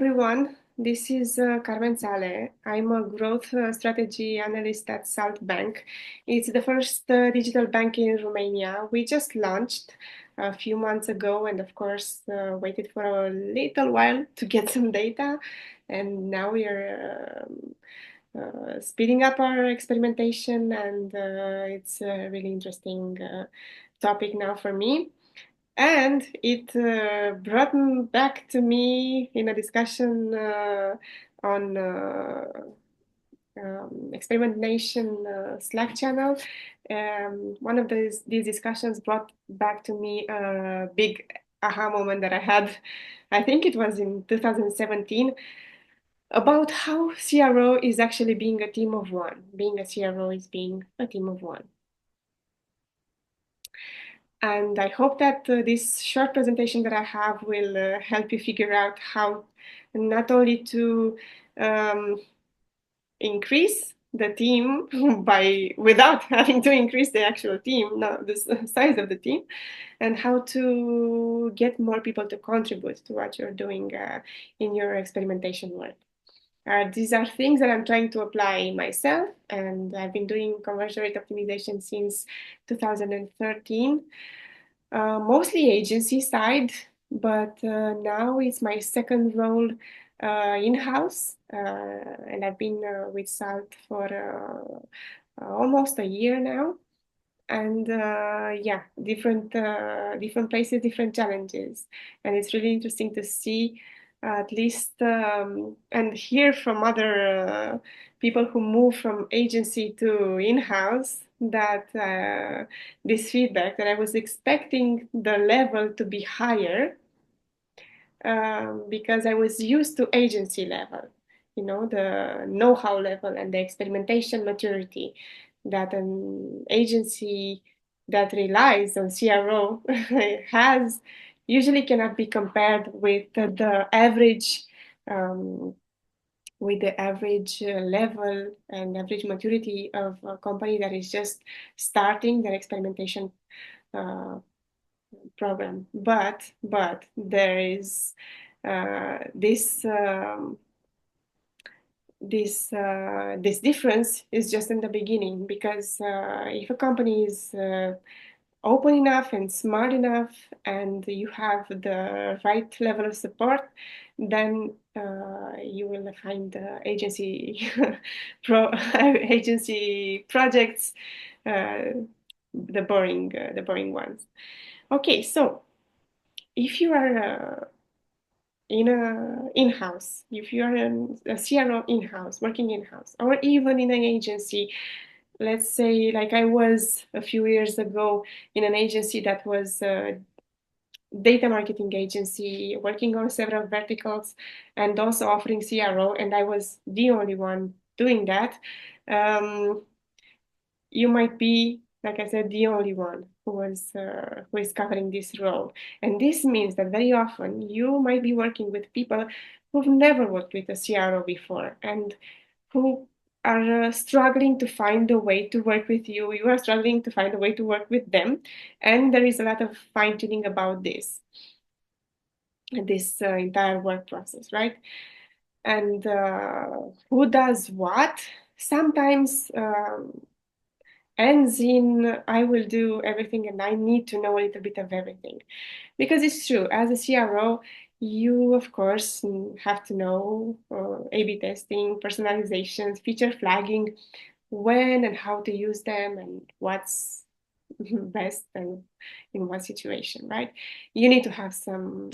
everyone. This is Carmen Sale. I'm a growth strategy analyst at Salt Bank. It's the first digital bank in Romania. We just launched a few months ago and, of course, waited for a little while to get some data. And now we are speeding up our experimentation, and it's a really interesting topic now for me. And it brought back to me in a discussion on Experimentation Slack channel. One of these discussions brought back to me a big aha moment that I had. I think it was in 2017 about how CRO is actually being a team of one. Being a CRO is being a team of one. And I hope that this short presentation that I have will help you figure out how not only to increase the team by without having to increase the actual team, not the size of the team, and how to get more people to contribute to what you're doing in your experimentation work. These are things that I'm trying to apply myself, and I've been doing conversion rate optimization since 2013. Mostly agency side, but now it's my second role in-house, and I've been with Salt for almost a year now. And yeah, different places, different challenges, and it's really interesting to see at least and hear from other people who move from agency to in-house that this feedback that I was expecting the level to be higher because I was used to agency level, the know-how level and the experimentation maturity that an agency that relies on CRO has usually cannot be compared with the average level and average maturity of a company that is just starting their experimentation program. But there is this difference is just in the beginning, because if a company is open enough and smart enough and you have the right level of support, then you will find agency agency projects the boring ones. Okay, so if you are in-house, if you are a CRO in-house, working in-house, or even in an agency, let's say like I was a few years ago in an agency that was a data marketing agency working on several verticals and also offering CRO, and I was the only one doing that. You might be, like I said, the only one who is covering this role. And this means that very often you might be working with people who've never worked with a CRO before and who are struggling to find a way to work with you. You are struggling to find a way to work with them. And there is a lot of fine-tuning about this entire work process, right? And who does what? Sometimes ends in I will do everything and I need to know a little bit of everything. Because it's true, as a CRO, you of course have to know A/B testing, personalizations, feature flagging, when and how to use them and what's best and in what situation, right? You need to have some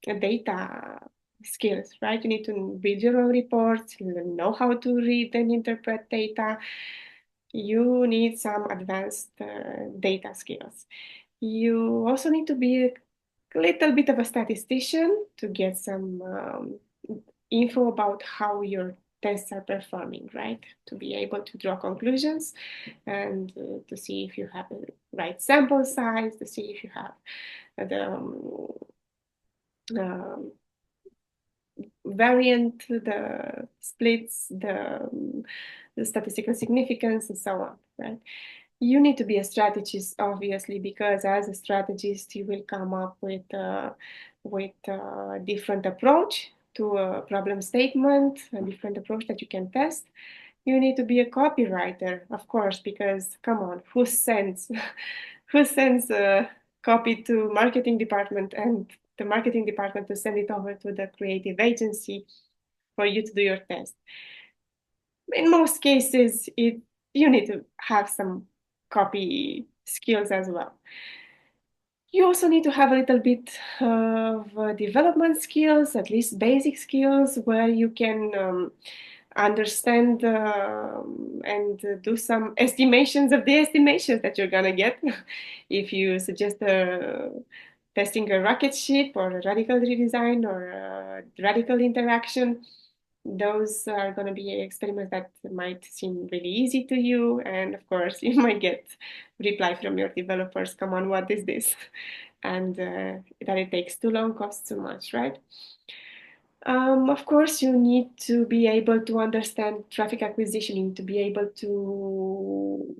data skills, right? You need to read your own reports, know how to read and interpret data. You need some advanced data skills. You also need to be a little bit of a statistician to get some info about how your tests are performing, right? To be able to draw conclusions and to see if you have the right sample size, to see if you have the variant, the splits, the statistical significance, and so on, right? You need to be a strategist, obviously, because as a strategist, you will come up with a different approach to a problem statement, a different approach that you can test. You need to be a copywriter, of course, because come on, who sends who sends a copy to marketing department and the marketing department to send it over to the creative agency for you to do your test? In most cases, you need to have some copy skills as well. You also need to have a little bit of development skills, at least basic skills, where you can understand and do some estimations of the estimations that you're gonna get. If you suggest testing a rocket ship or a radical redesign or a radical interaction, those are going to be experiments that might seem really easy to you. And of course, you might get reply from your developers, come on, what is this? And that it takes too long, costs too much, right? Of course, you need to be able to understand traffic acquisition, you need to be able to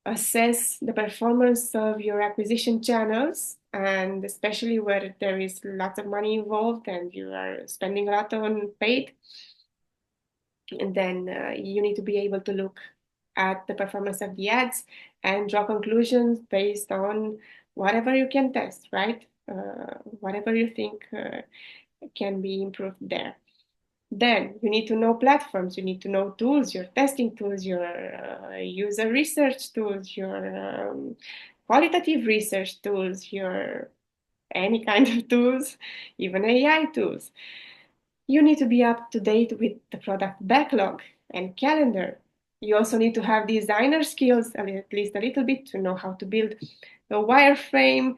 assess the performance of your acquisition channels, and especially where there is lots of money involved and you are spending a lot on paid. And then you need to be able to look at the performance of the ads and draw conclusions based on whatever you can test, right? Whatever you think can be improved there. Then you need to know platforms, you need to know tools, your testing tools, your user research tools, your qualitative research tools, your any kind of tools, even AI tools. You need to be up to date with the product backlog and calendar. You also need to have designer skills, at least a little bit, to know how to build a wireframe,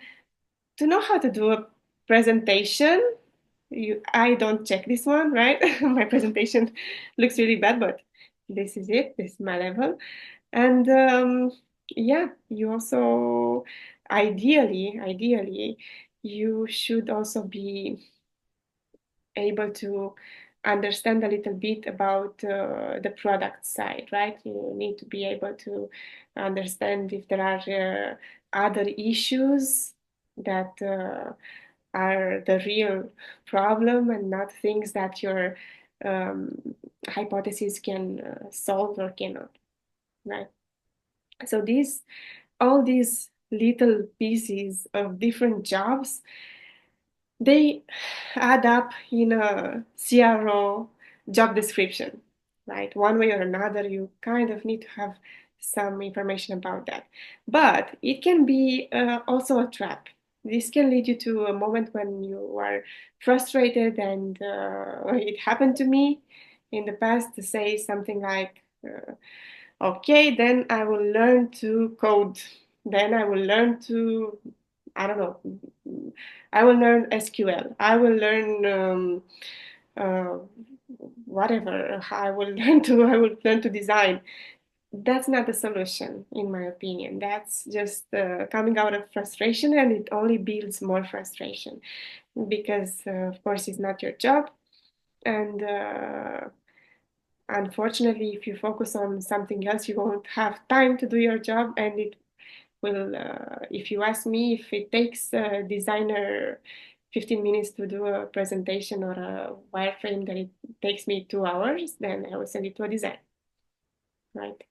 to know how to do a presentation. I don't check this one, right? My presentation looks really bad, but this is it. This is my level. And yeah, you also, ideally, you should also be able to understand a little bit about the product side, right? You need to be able to understand if there are other issues that are the real problem and not things that your um, hypothesis can solve or cannot, right? So all these little pieces of different jobs, they add up in a CRO job description, right? One way or another, you kind of need to have some information about that. But it can be also a trap. This can lead you to a moment when you are frustrated, and it happened to me in the past to say something like, okay, then I will learn to code. Then I will learn to, I don't know, I will learn SQL. I will learn uh, whatever. I will learn to design. That's not the solution, in my opinion. That's just coming out of frustration, and it only builds more frustration because, of course, it's not your job. And unfortunately, if you focus on something else, you won't have time to do your job, and it will, if you ask me, if it takes a designer 15 minutes to do a presentation or a wireframe that it takes me 2 hours, then I will send it to a design, right?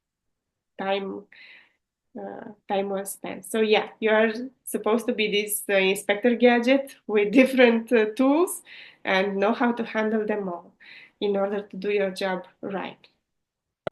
Time, time well spent. So yeah, you are supposed to be this inspector gadget with different tools and know how to handle them all in order to do your job right.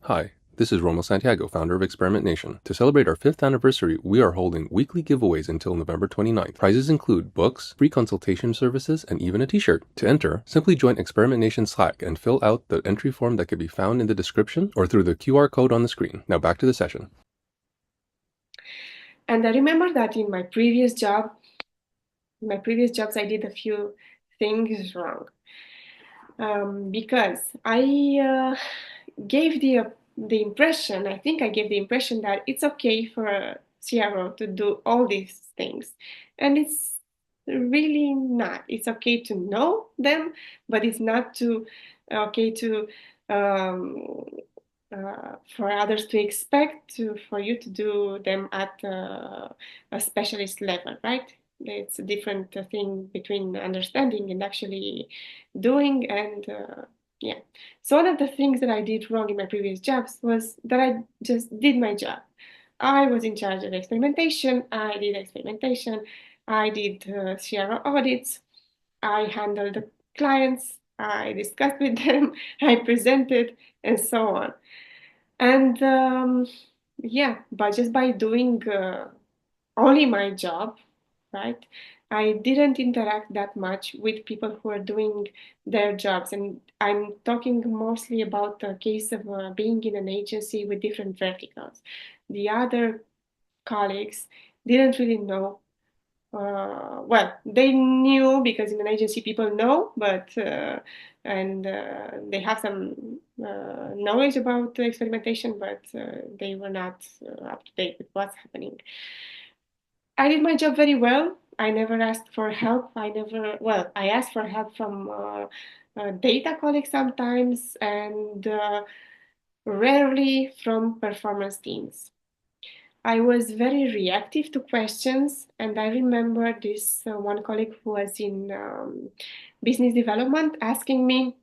Hi, this is Romo Santiago, founder of Experiment Nation. To celebrate our 5th anniversary, we are holding weekly giveaways until November 29th. Prizes include books, free consultation services, and even a t-shirt. To enter, simply join Experiment Nation Slack and fill out the entry form that can be found in the description or through the QR code on the screen. Now back to the session. And I remember that in my previous jobs, I did a few things wrong. Because I gave the impression, I think I gave the impression that it's okay for a CRO to do all these things, and it's really not. It's okay to know them, but it's not to okay to for others to expect for you to do them at a specialist level, right? it's a different thing between understanding and actually doing. And yeah, so one of the things that I did wrong in my previous jobs was that I just did my job. I was in charge of experimentation. I did experimentation. I did CRO audits. I handled the clients. I discussed with them. I presented, and so on. And yeah, but just by doing only my job, right? I didn't interact that much with people who are doing their jobs. And I'm talking mostly about the case of being in an agency with different verticals. The other colleagues didn't really know. Well, they knew because in an agency people know, but and they have some knowledge about experimentation, but they were not up to date with what's happening. I did my job very well. I never asked for help. Well, I asked for help from data colleagues sometimes, and rarely from performance teams. I was very reactive to questions, and I remember this one colleague who was in business development asking me,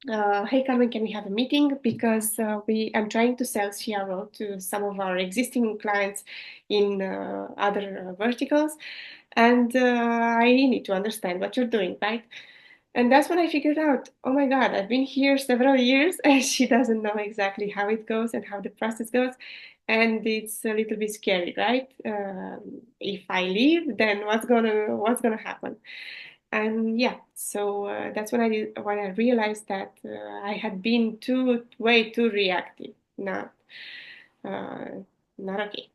"Hey Carmen, can we have a meeting? Because I'm trying to sell CRO to some of our existing clients in other verticals, and I need to understand what you're doing, right?" And that's when I figured out, oh my God, I've been here several years and she doesn't know exactly how it goes and how the process goes. And it's a little bit scary, right? If I leave, then what's gonna happen? And yeah, so that's when I realized that I had been way too reactive. Uh, Not okay.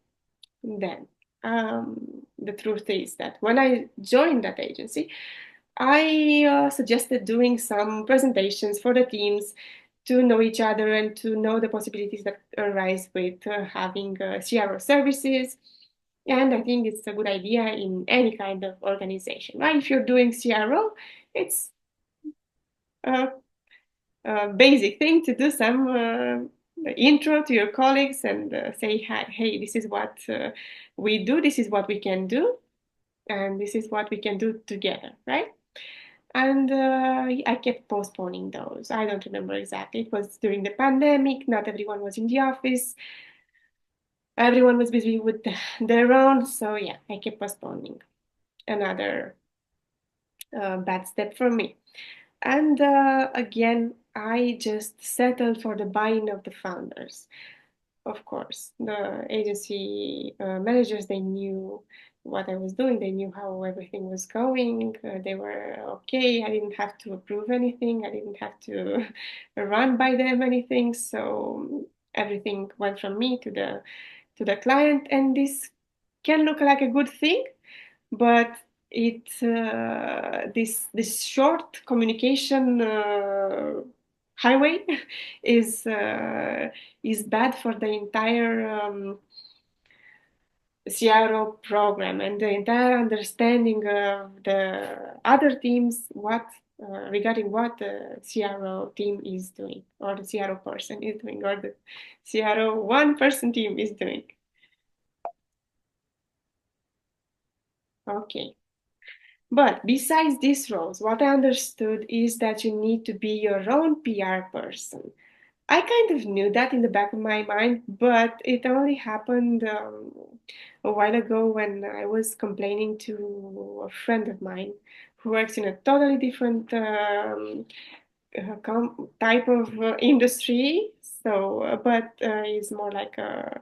Then the truth is that when I joined that agency, I suggested doing some presentations for the teams to know each other and to know the possibilities that arise with having CRO services. And I think it's a good idea in any kind of organization, right? If you're doing CRO, it's a, a basic thing to do some intro to your colleagues and say, hi, hey, this is what we do, this is what we can do, and this is what we can do together, right? And I kept postponing those. I don't remember exactly. It was during the pandemic. Not everyone was in the office. Everyone was busy with their own. So yeah, I kept postponing. Another bad step for me. And again, I just settled for the buy-in of the founders. Of course, the agency managers, they knew what I was doing. They knew how everything was going. They were okay. I didn't have to approve anything. I didn't have to run by them anything. So everything went from me to the client, and this can look like a good thing, but this short communication highway is uh, is bad for the entire CRO program and the entire understanding of the other teams what regarding what the CRO team is doing or the CRO person is doing or the CRO one person team is doing. Okay. But besides these roles, what I understood is that you need to be your own PR person. I kind of knew that in the back of my mind, but it only happened a while ago when I was complaining to a friend of mine who works in a totally different type of industry. So, but is more like a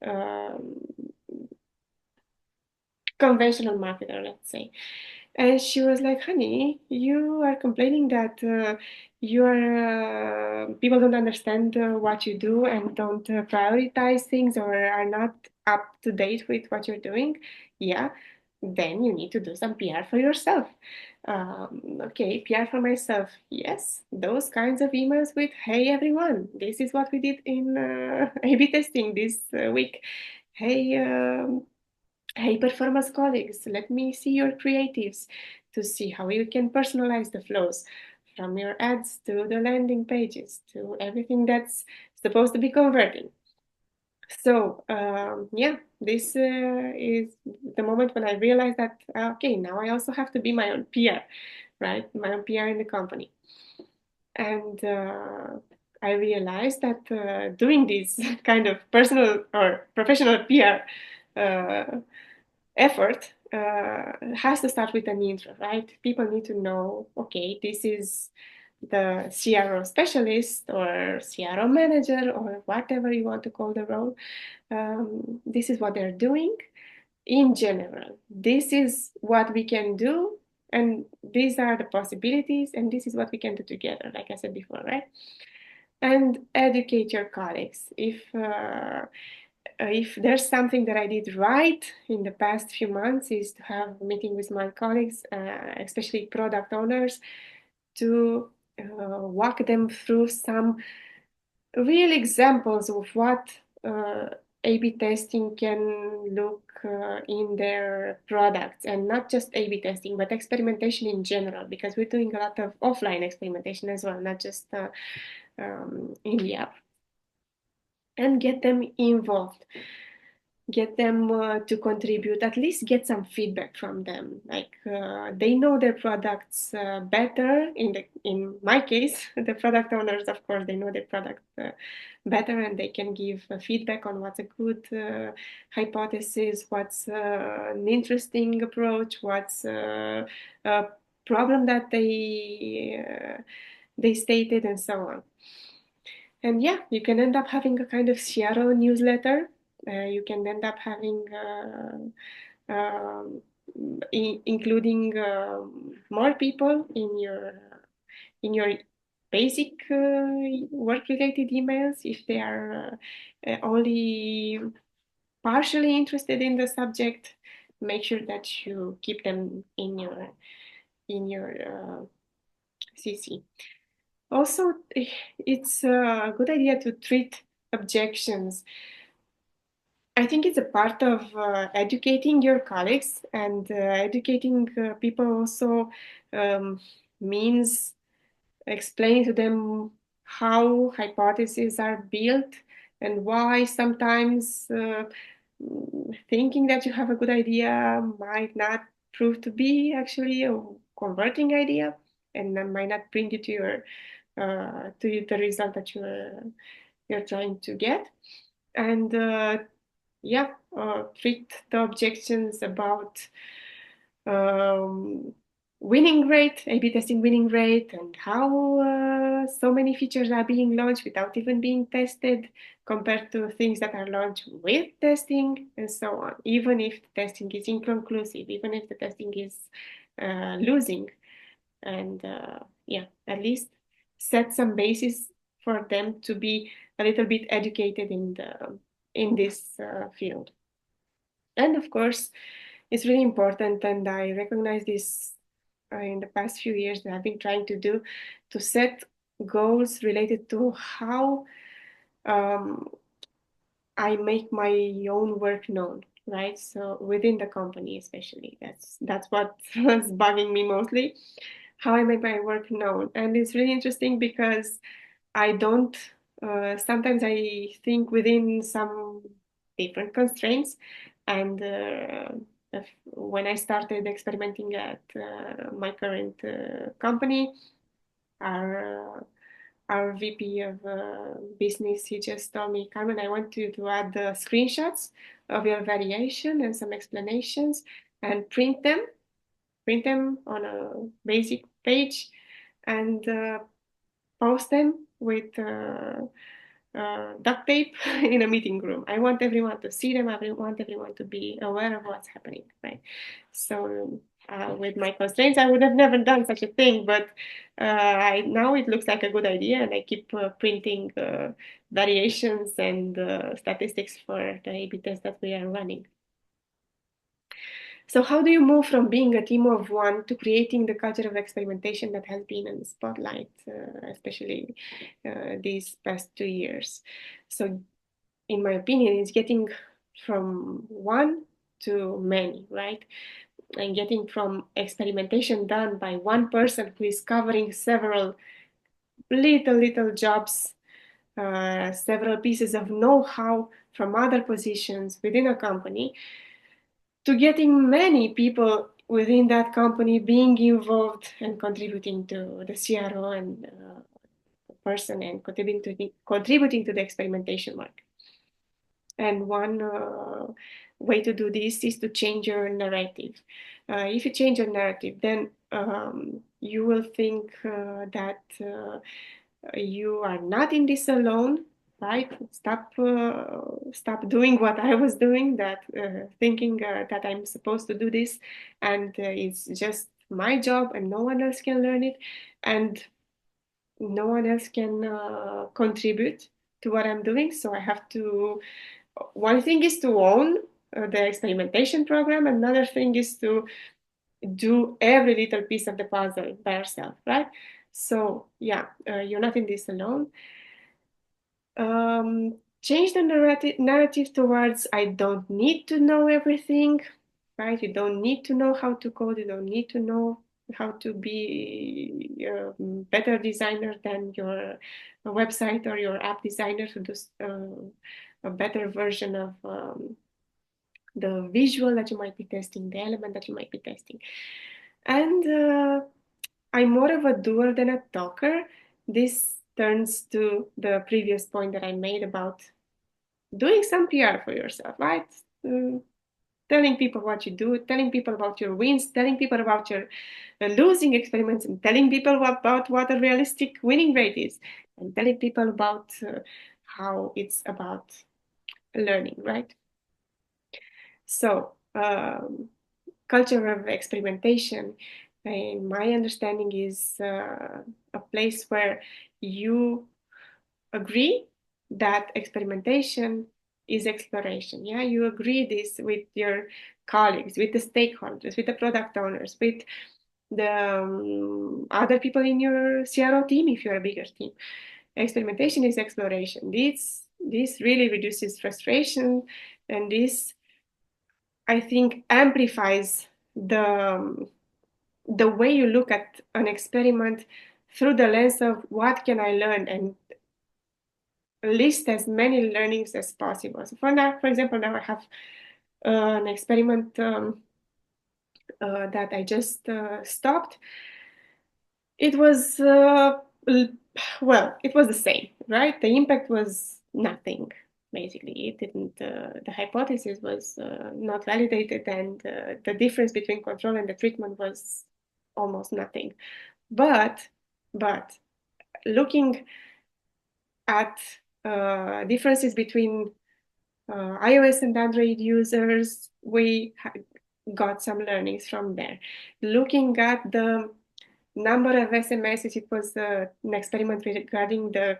um, conventional marketer, let's say. And she was like, honey, you are complaining that people don't understand what you do and don't prioritize things or are not up to date with what you're doing. Yeah, then you need to do some PR for yourself. Okay, PR for myself. Yes, those kinds of emails with, hey everyone, this is what we did in A/B testing this week. Hey, hey, performance colleagues, let me see your creatives to see how you can personalize the flows from your ads to the landing pages to everything that's supposed to be converting. So yeah, this is the moment when I realized that okay, now I also have to be my own peer, right? My own peer in the company. And I realized that doing this kind of personal or professional PR effort has to start with an intro, right? People need to know, okay, this is the CRO specialist or CRO manager or whatever you want to call the role. This is what they're doing in general. This is what we can do, and these are the possibilities, and this is what we can do together, like I said before, right? And educate your colleagues. If there's something that I did right in the past few months is to have a meeting with my colleagues, especially product owners, to walk them through some real examples of what A/B testing can look in their products, and not just A/B testing, but experimentation in general, because we're doing a lot of offline experimentation as well, not just in the app, and get them involved, get them to contribute, at least get some feedback from them, like they know their products better. In my case, the product owners, of course, they know their product better, and they can give feedback on what's a good hypothesis, what's an interesting approach, what's a problem that they stated, and so on. And yeah, you can end up having a kind of CRO newsletter. You can end up having including more people in your basic work-related emails if they are only partially interested in the subject. Make sure that you keep them in your CC. Also, it's a good idea to treat objections. I think it's a part of educating your colleagues, and educating people also means explaining to them how hypotheses are built and why sometimes thinking that you have a good idea might not prove to be actually a converting idea, and that might not bring you to the result that you're trying to get. And yeah, treat the objections about um, winning rate, A/B testing winning rate, and how so many features are being launched without even being tested compared to things that are launched with testing, and so on. Even if the testing is inconclusive, even if the testing is losing, and yeah, at least set some basis for them to be a little bit educated in this field. And of course, it's really important, and I recognize this in the past few years that I've been trying to do, to set goals related to how um, I make my own work known, right? So within the company, especially, that's what was bugging me mostly, how I make my work known. And it's really interesting because I don't. Sometimes I think within some different constraints, and when I started experimenting at my current company, our our VP of business, he just told me, Carmen, I want you to add the screenshots of your variation and some explanations, and print them on a basic page, and post them with duct tape in a meeting room. I want everyone to see them. I want everyone to be aware of what's happening, right? So with my constraints, I would have never done such a thing, but now it looks like a good idea, and I keep printing variations and statistics for the A/B test that we are running. So how do you move from being a team of one to creating the culture of experimentation that has been in the spotlight, especially these past 2 years? So in my opinion, it's getting from one to many, right? And getting from experimentation done by one person who is covering several little jobs, several pieces of know-how from other positions within a company to getting many people within that company being involved and contributing to the CRO and person and contributing to the experimentation work. And one way to do this is to change your narrative. If you change your narrative, then you will think that you are not in this alone, right? Stop doing what I was doing, that thinking that I'm supposed to do this, and it's just my job, and no one else can learn it, and no one else can contribute to what I'm doing. So I have to. One thing is to own the experimentation program. Another thing is to do every little piece of the puzzle by yourself, right? So yeah, you're not in this alone. Change the narrative towards I don't need to know everything, right? You don't need to know how to code. You don't need to know how to be a better designer than your website or your app designer to do a better version of the visual that you might be testing, the element that you might be testing. And I'm more of a doer than a talker. This turns to the previous point that I made about doing some PR for yourself, right? Telling people what you do, telling people about your wins, telling people about your losing experiments, and telling people about what a realistic winning rate is, and telling people about how it's about learning, right? So, culture of experimentation, in my understanding, is a place where you agree that experimentation is exploration. Yeah, you agree this with your colleagues, with the stakeholders, with the product owners, with the other people in your CRO team if you're a bigger team. Experimentation is exploration. This really reduces frustration, and this, I think, amplifies the way you look at an experiment through the lens of what can I learn, and list as many learnings as possible. So for example, now I have an experiment that I just stopped. It was well, it was the same, right? The impact was nothing. Basically, it didn't. The hypothesis was not validated, and the difference between control and the treatment was almost nothing. But looking at differences between iOS and Android users, we got some learnings from there. Looking at the number of SMSs, it was an experiment regarding the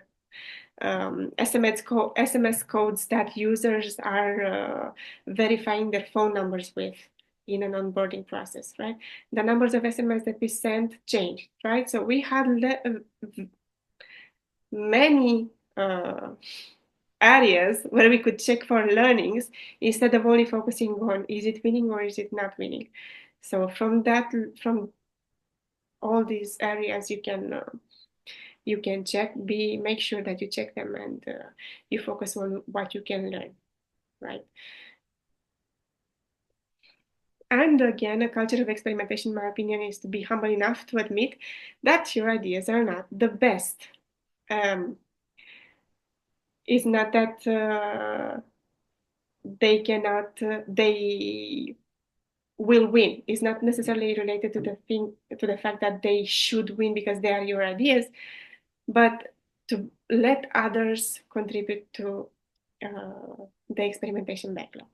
SMS codes that users are verifying their phone numbers with in an onboarding process, right? The numbers of SMS that we sent changed, right? So we had many areas where we could check for learnings instead of only focusing on is it winning or is it not winning. So from all these areas, you can make sure that you check them, and you focus on what you can learn, right? And again, a culture of experimentation, in my opinion, is to be humble enough to admit that your ideas are not the best. It's not that they will win. It's not necessarily related to the fact that they should win because they are your ideas, but to let others contribute to the experimentation backlog.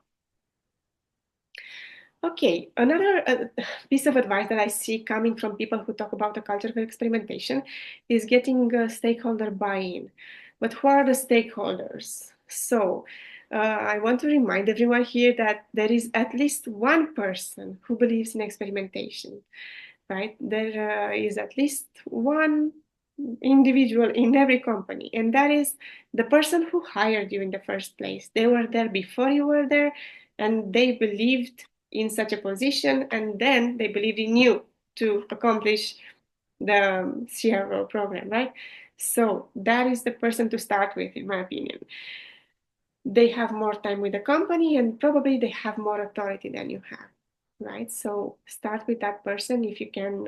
Okay, another piece of advice that I see coming from people who talk about the culture of experimentation is getting stakeholder buy-in. But who are the stakeholders? So I want to remind everyone here that there is at least one person who believes in experimentation, right? There is at least one individual in every company, and that is the person who hired you in the first place. They were there before you were there, and they believed in such a position, and then they believed in you to accomplish the CRO program, right? So that is the person to start with, in my opinion. they have more time with the company and probably they have more authority than you have, right? So start with that person. If you can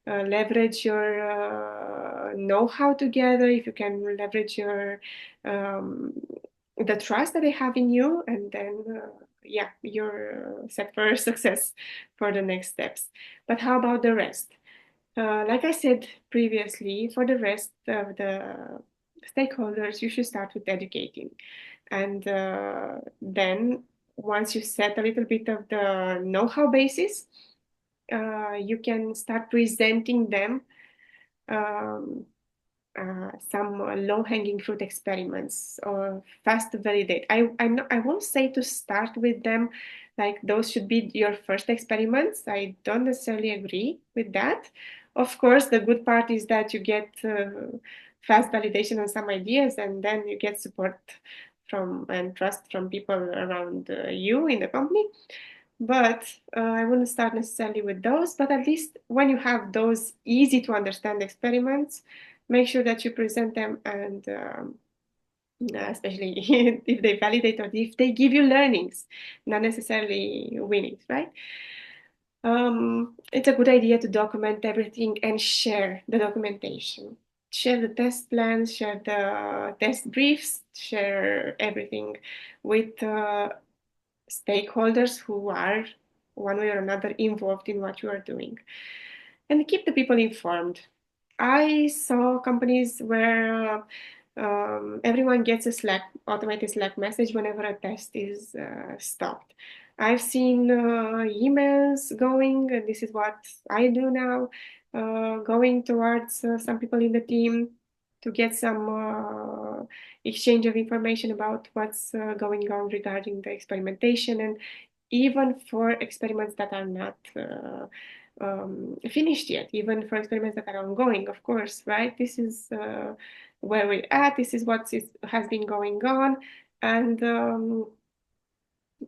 leverage your know-how together, if you can leverage your the trust that they have in you, and then yeah, you're set for success for the next steps. But how about the rest? Like I said previously, for the rest of the stakeholders, you should start with educating. And then once you set a little bit of the know-how basis, you can start presenting them um, some low-hanging fruit experiments or fast to validate. I won't say to start with them like those should be your first experiments. I don't necessarily agree with that. Of course, the good part is that you get fast validation on some ideas, and then you get support from and trust from people around you in the company. But I wouldn't start necessarily with those. But at least when you have those easy to understand experiments, make sure that you present them, and especially if they validate or if they give you learnings, not necessarily winnings, right? It's a good idea to document everything and share the documentation. Share the test plans, share the test briefs, share everything with stakeholders who are one way or another involved in what you are doing, and keep the people informed. I saw companies where everyone gets a automated Slack message whenever a test is stopped. I've seen emails going, and this is what I do now, going towards some people in the team to get some exchange of information about what's going on regarding the experimentation, and even for experiments that are not finished yet, even for experiments that are ongoing, of course, right? This is where we're at, this is what has been going on. And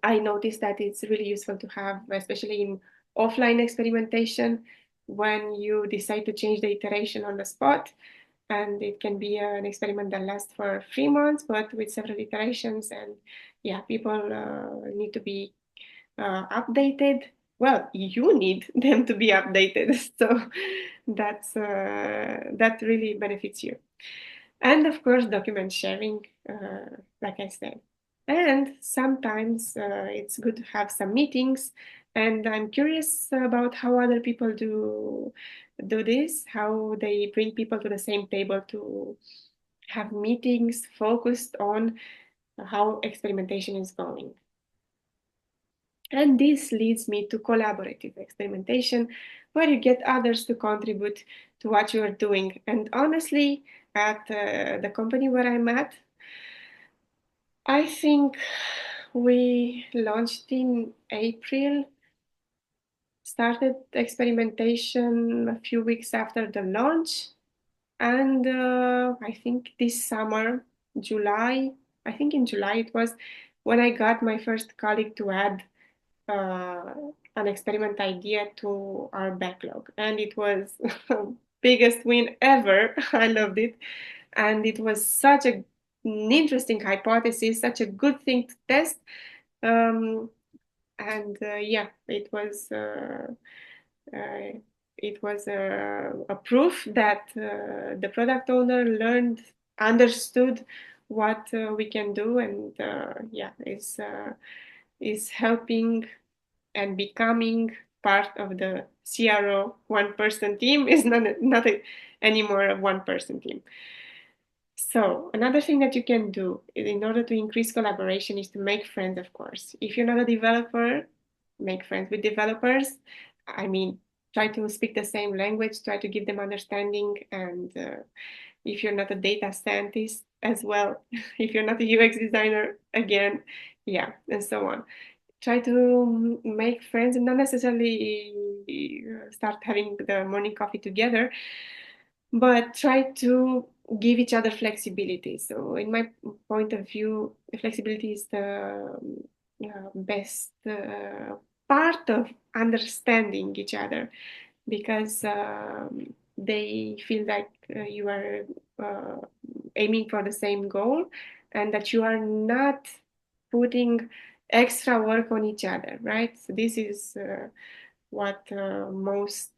I noticed that it's really useful to have, especially in offline experimentation, when you decide to change the iteration on the spot. And it can be an experiment that lasts for 3 months, but with several iterations. And yeah, people need to be updated. Well, you need them to be updated. So that really benefits you. And of course, document sharing, like I said. And sometimes it's good to have some meetings. And I'm curious about how other people do this, how they bring people to the same table to have meetings focused on how experimentation is going. And this leads me to collaborative experimentation, where you get others to contribute to what you are doing. And honestly, at the company where I'm at, I think we launched in April, started experimentation a few weeks after the launch. And I think this summer, July, I think in July it was when I got my first colleague to add uh, an experiment idea to our backlog. And it was biggest win ever. I loved it. And it was such an interesting hypothesis, such a good thing to test. Um, and yeah, uh, it was a proof that the product owner understood what we can do, and yeah, is helping and becoming part of the CRO one-person team is not anymore a one-person team. So another thing that you can do in order to increase collaboration is to make friends, of course. If you're not a developer, make friends with developers. I mean, try to speak the same language, try to give them understanding. And if you're not a data scientist as well, if you're not a UX designer, again, yeah, and so on. Try to make friends and not necessarily start having the morning coffee together, but try to give each other flexibility. So, in my point of view, flexibility is the best part of understanding each other, because they feel like you are uh, aiming for the same goal, and that you are not putting extra work on each other, right? So this is what most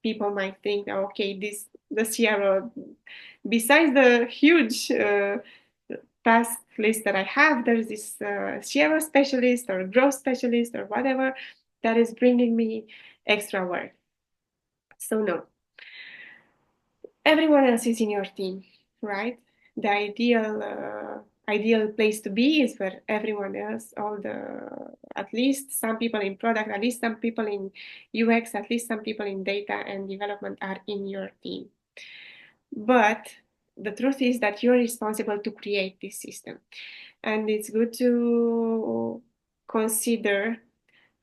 people might think. Okay, this the CRO, besides the huge task list that I have, there's this CRO specialist or growth specialist or whatever that is bringing me extra work. So no, everyone else is in your team, right? The ideal place to be is where everyone else, all the at least some people in product, at least some people in UX, at least some people in data and development are in your team. But the truth is that you're responsible to create this system, and it's good to consider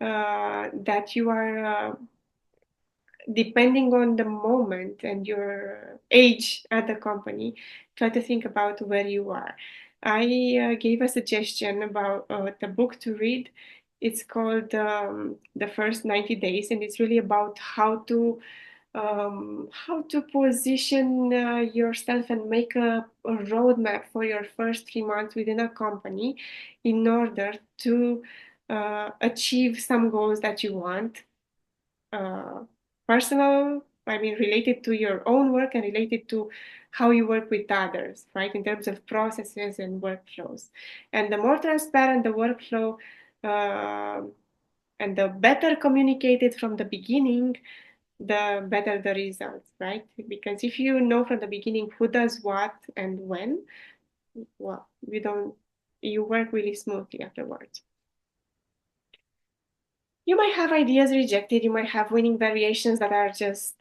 that you are depending on the moment and your age at the company, try to think about where you are. I gave a suggestion about the book to read. It's called The First 90 Days, and it's really about how to position yourself and make a roadmap for your first 3 months within a company in order to achieve some goals that you want, uh, personal, I mean, related to your own work and related to how you work with others, right, in terms of processes and workflows. And the more transparent the workflow uh, and the better communicated from the beginning, the better the results, right? Because if you know from the beginning who does what and when, well, you work really smoothly afterwards. You might have ideas rejected, you might have winning variations that are just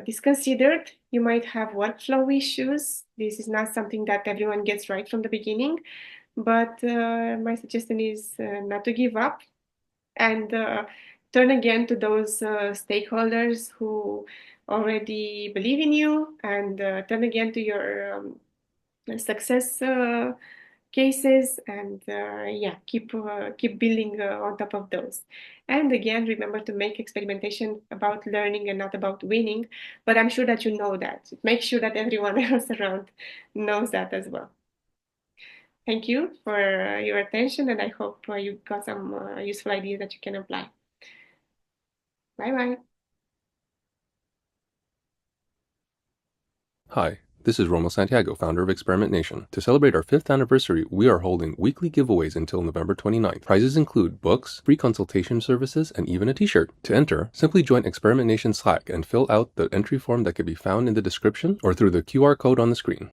disconsidered, you might have workflow issues. This is not something that everyone gets right from the beginning, but my suggestion is not to give up and turn again to those stakeholders who already believe in you, and turn again to your success cases, and yeah, keep building on top of those. And again, remember to make experimentation about learning and not about winning, but I'm sure that you know that. Make sure that everyone else around knows that as well. Thank you for your attention, and I hope you got some useful ideas that you can apply. Bye bye. Hi, this is Romo Santiago, founder of Experiment Nation. To celebrate our 5th anniversary, we are holding weekly giveaways until November 29th. Prizes include books, free consultation services, and even a t-shirt. To enter, simply join Experiment Nation Slack and fill out the entry form that can be found in the description or through the QR code on the screen.